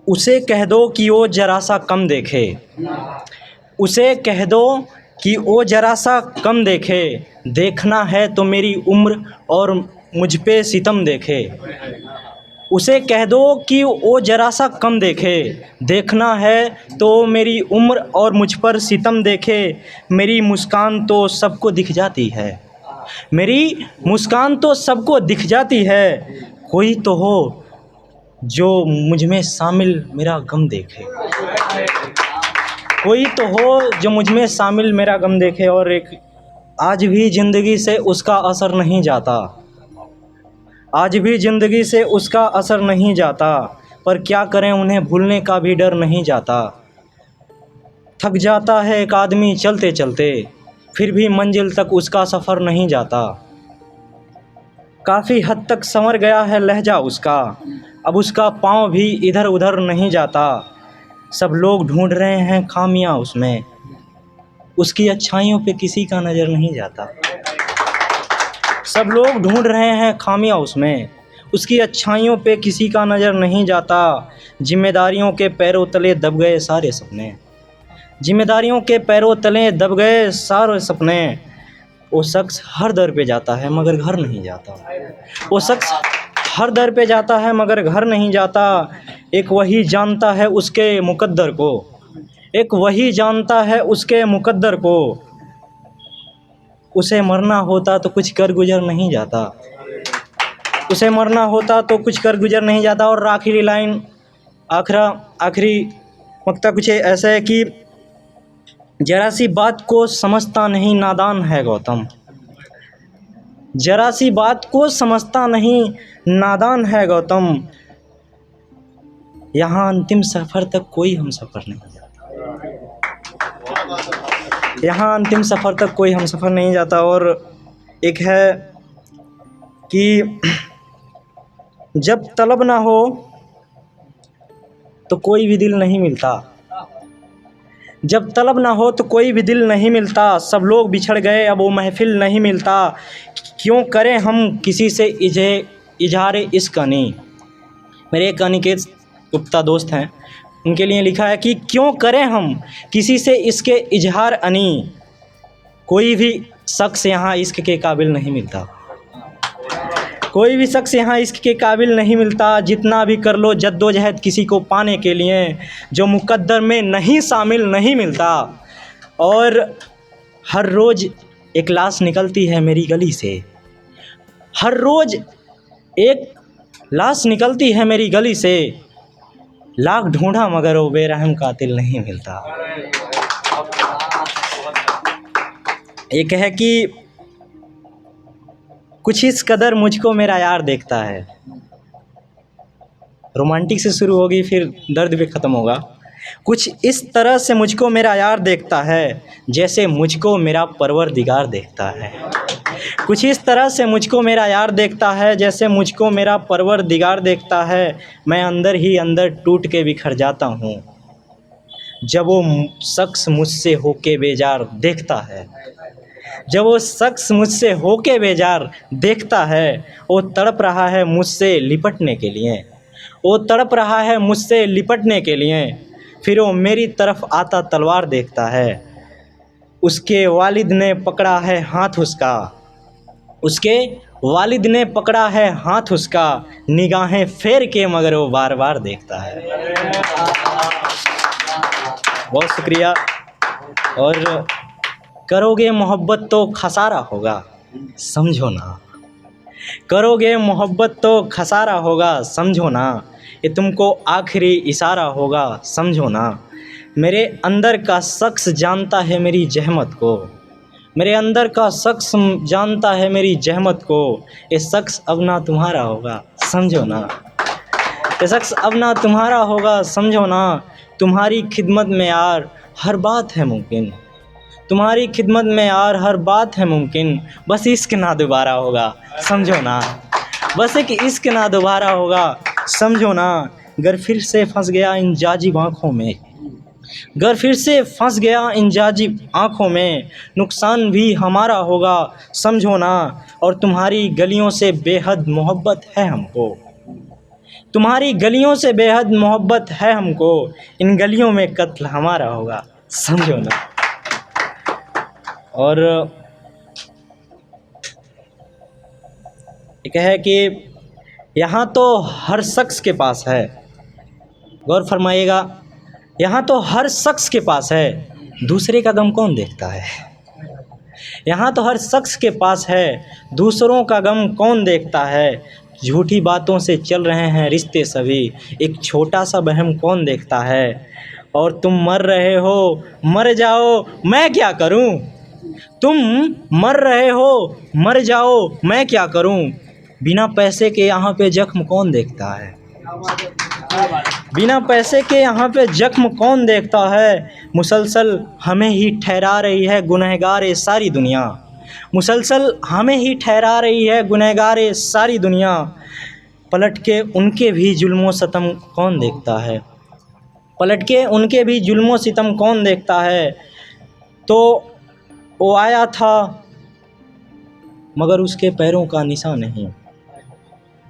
उसे कह दो कि वो ज़रा सा कम देखे। उसे कह दो कि वो ज़रा सा कम देखे। देखना है तो मेरी उम्र और मुझ पे सितम देखे। उसे कह दो कि वो ज़रा सा कम देखे। देखना है तो मेरी उम्र और मुझ पर सितम देखे। मेरी मुस्कान तो सबको दिख जाती है। मेरी मुस्कान तो सबको दिख जाती है। कोई तो हो जो मुझ में शामिल मेरा गम देखे। कोई तो हो जो मुझ में शामिल मेरा गम देखे। और एक, आज भी ज़िंदगी से उसका असर नहीं जाता। आज भी ज़िंदगी से उसका असर नहीं जाता। पर क्या करें, उन्हें भूलने का भी डर नहीं जाता। थक जाता है एक आदमी चलते चलते, फिर भी मंजिल तक उसका सफ़र नहीं जाता। काफ़ी हद तक संवर गया है लहजा उसका, अब उसका पाँव भी इधर उधर नहीं जाता। सब लोग ढूंढ रहे हैं खामियां उसमें, उसकी अच्छाइयों पे किसी का नज़र नहीं जाता। सब लोग ढूंढ रहे हैं खामियां उसमें, उसकी अच्छाइयों पे किसी का नज़र नहीं जाता। जिम्मेदारियों के पैरों तले दब गए सारे सपने। जिम्मेदारियों के पैरों तले दब गए सारे सपने। वो शख्स हर दर पे जाता है मगर घर नहीं जाता। वो शख्स हर दर पे जाता है मगर घर नहीं जाता। एक वही जानता है उसके मुकद्दर को। एक वही जानता है उसके मुकद्दर को। उसे मरना होता तो कुछ कर गुजर नहीं जाता। उसे मरना होता तो कुछ कर गुजर नहीं जाता। और आखिरी लाइन, आखिरी मक्ता कुछ ऐसा है कि जरा सी बात को समझता नहीं नादान है गौतम। जरा सी बात को समझता नहीं नादान है गौतम। यहाँ अंतिम सफ़र तक कोई हम सफ़र नहीं जाता। यहाँ अंतिम सफ़र तक कोई हम सफ़र नहीं जाता। और एक है कि जब तलब ना हो तो कोई भी दिल नहीं मिलता। जब तलब ना हो तो कोई भी दिल नहीं मिलता। सब लोग बिछड़ गए अब वो महफिल नहीं मिलता। क्यों करें हम किसी से इजहार इश्क नहीं। मेरे एक अनिकेत गुप्ता दोस्त हैं, उनके लिए लिखा है कि क्यों करें हम किसी से इसके इजहार अनी। कोई भी शख्स यहाँ इश्क के काबिल नहीं मिलता। कोई भी शख्स यहाँ इश्क के काबिल नहीं मिलता। जितना भी कर लो जद्दोजहद किसी को पाने के लिए, जो मुकद्दर में नहीं शामिल नहीं मिलता। और हर रोज़ एक लाश निकलती है मेरी गली से। हर रोज़ एक लाश निकलती है मेरी गली से। लाख ढूंढा मगर वो बेरहम कातिल नहीं मिलता। एक है कि कुछ इस कदर मुझको मेरा यार देखता है। रोमांटिक से शुरू होगी फिर दर्द पे ख़त्म होगा। कुछ इस तरह से मुझको मेरा यार देखता है, जैसे मुझको मेरा परवरदिगार देखता है। कुछ इस तरह से मुझको मेरा यार देखता है, जैसे मुझको मेरा परवरदिगार देखता है। मैं अंदर ही अंदर टूट के बिखर जाता हूँ जब वो शख्स मुझसे होके बेजार देखता है। जब वो शख्स मुझसे होके बेजार देखता है। वो तड़प रहा है मुझसे लिपटने के लिए। वो तड़प रहा है मुझसे लिपटने के लिए। फिर वो मेरी तरफ आता तलवार देखता है। उसके वालिद ने पकड़ा है हाथ उसका। उसके वालिद ने पकड़ा है हाथ उसका। निगाहें फेर के मगर वो बार बार देखता है। बहुत शुक्रिया। और करोगे मोहब्बत तो खसारा होगा समझो ना। करोगे मोहब्बत तो खसारा होगा समझो ना। ये तुमको आखिरी इशारा होगा समझो ना। मेरे अंदर का शख्स जानता है मेरी जहमत को। मेरे अंदर का शख्स जानता है मेरी जहमत को। ये शख्स अब ना तुम्हारा होगा समझो ना। ये शख्स अब ना तुम्हारा होगा समझो ना। तुम्हारी खिदमत में यार हर बात है मुमकिन। तुम्हारी खिदमत में यार हर बात है मुमकिन। बस इश्क ना दोबारा होगा समझो ना। बस एक इश्क ना दोबारा होगा समझो ना। गर फिर से फंस गया इन जाजिब आँखों में। गर फिर से फंस गया इन जाजिब आँखों में। नुकसान भी हमारा होगा समझो ना। और तुम्हारी गलियों से बेहद मोहब्बत है हमको। तुम्हारी गलियों से बेहद मोहब्बत है हमको, इन गलियों में कत्ल हमारा होगा, समझो ना। और एक है कि यहाँ तो हर शख्स के पास है, गौर फरमाइएगा, यहाँ तो हर शख्स के पास है, दूसरे का गम कौन देखता है। यहाँ तो हर शख्स के पास है, दूसरों का गम कौन देखता है। झूठी बातों से चल रहे हैं रिश्ते सभी, एक छोटा सा वहम कौन देखता है। और तुम मर रहे हो, मर जाओ, मैं क्या करूं। तुम मर रहे हो, मर जाओ, मैं क्या करूं। बिना पैसे के यहाँ पे जख्म कौन देखता है। बिना पैसे के यहाँ पे जख्म कौन देखता है। मुसलसल हमें ही ठहरा रही है गुनहगार ये सारी दुनिया, मुसलसल हमें ही ठहरा रही है गुनहगार ये सारी दुनिया। पलट के उनके भी जुल्मों सितम कौन देखता है, पलट के उनके भी जुल्मों सितम कौन देखता है। तो वो आया था मगर उसके पैरों का निशान नहीं,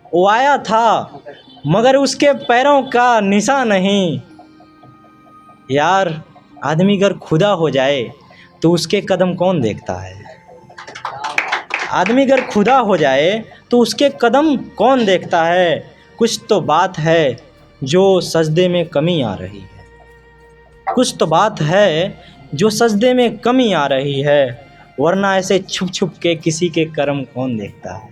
वो आया था मगर उसके पैरों का निशान नहीं। यार आदमी अगर खुदा हो जाए तो उसके कदम कौन देखता है। आदमी अगर खुदा हो जाए तो उसके कदम कौन देखता है। कुछ तो बात है जो सजदे में कमी आ रही है, कुछ तो बात है जो सजदे में कमी आ रही है, वरना ऐसे छुप छुप के किसी के कर्म कौन देखता है।